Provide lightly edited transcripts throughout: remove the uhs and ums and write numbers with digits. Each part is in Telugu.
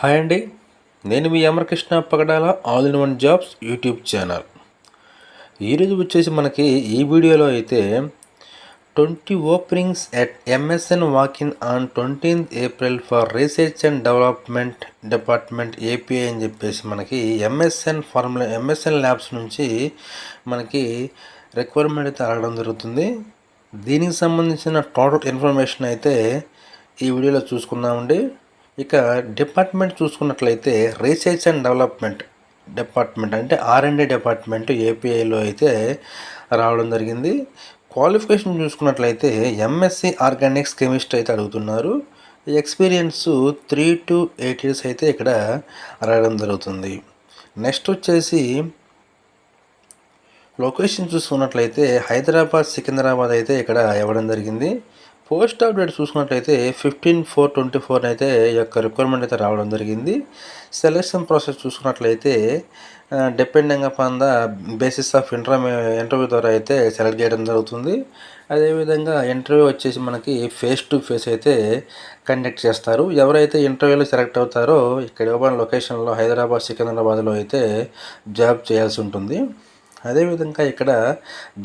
హాయ్ అండి, నేను మీ Amarakrishna Pagadala all in one jobs YouTube channel. ఈరోజు వచ్చేసి మనకి ఈ వీడియోలో అయితే 20 openings at MSN walk in on 20th April for research and development department API అని చెప్పేసి మనకి ఎంఎస్ఎన్ ల్యాబ్స్ నుంచి మనకి రిక్వైర్మెంట్ అయితే అడగడం జరుగుతుంది. దీనికి సంబంధించిన టోటల్ ఇన్ఫర్మేషన్ అయితే ఈ వీడియోలో చూసుకుందామండి. ఇక డిపార్ట్మెంట్ చూసుకున్నట్లయితే రీసెర్చ్ అండ్ డెవలప్మెంట్ డిపార్ట్మెంట్ అంటే R&D డిపార్ట్మెంట్ ఏపీఐలో అయితే రావడం జరిగింది. క్వాలిఫికేషన్ చూసుకున్నట్లయితే ఎంఎస్సి ఆర్గానిక్స్ కెమిస్ట్రీ అయితే అడుగుతున్నారు. ఎక్స్పీరియన్స్ 3 to 8 years అయితే ఇక్కడ రావడం జరుగుతుంది. నెక్స్ట్ వచ్చేసి లొకేషన్ చూసుకున్నట్లయితే హైదరాబాద్, సికింద్రాబాద్ అయితే ఇక్కడ ఇవ్వడం జరిగింది. పోస్ట్ అప్డేట్ చూసుకున్నట్లయితే 15/4/24 అయితే ఈ యొక్క రిక్వైర్మెంట్ అయితే రావడం జరిగింది. సెలెక్షన్ ప్రాసెస్ చూసుకున్నట్లయితే depending upon the basis of interview ద్వారా అయితే సెలెక్ట్ చేయడం జరుగుతుంది. అదేవిధంగా ఇంటర్వ్యూ వచ్చేసి మనకి ఫేస్ టు ఫేస్ అయితే కండక్ట్ చేస్తారు. ఎవరైతే ఇంటర్వ్యూలో సెలెక్ట్ అవుతారో ఇక్కడ ఇవ్వబడిన లొకేషన్లో హైదరాబాద్, సికింద్రాబాద్లో అయితే జాబ్ చేయాల్సి ఉంటుంది. అదేవిధంగా ఇక్కడ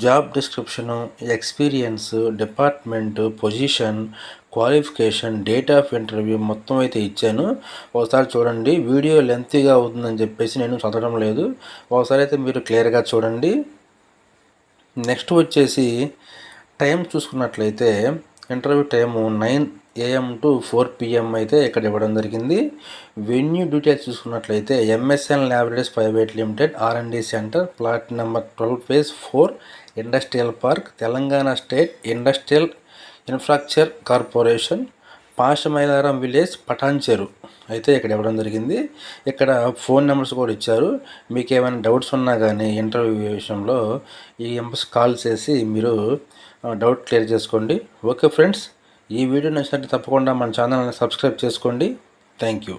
job description, experience, department, position, qualification, date of interview మొత్తం అయితే ఇచ్చాను. ఒకసారి చూడండి. వీడియో లెంతీగా అవుతుందని చెప్పేసి నేను చదవడం లేదు. ఒకసారి అయితే మీరు క్లియర్గా చూడండి. నెక్స్ట్ వచ్చేసి టైం చూసుకున్నట్లయితే interview time 9 AM to 4 PM అయితే ఇక్కడ ఇవ్వడం జరిగింది. వెన్యూ డీటెయిల్స్ చూసుకున్నట్లయితే MSN laboratories private limited R&D centre, plot number 12 phase 4 industrial park, Telangana state industrial infrastructure corporation, Pashamylaram village, Patancheru అయితే ఇక్కడ ఇవ్వడం జరిగింది. ఇక్కడ ఫోన్ నెంబర్స్ కూడా ఇచ్చారు. మీకు ఏమైనా డౌట్స్ ఉన్నా కానీ ఇంటర్వ్యూ విషయంలో ఈ నెంబర్స్ కాల్ చేసి మీరు డౌట్ క్లియర్ చేసుకోండి. ఓకే ఫ్రెండ్స్, ఈ వీడియో నచ్చినట్టు తప్పకుండా మన ఛానల్ని సబ్స్క్రైబ్ చేసుకోండి. Thank you.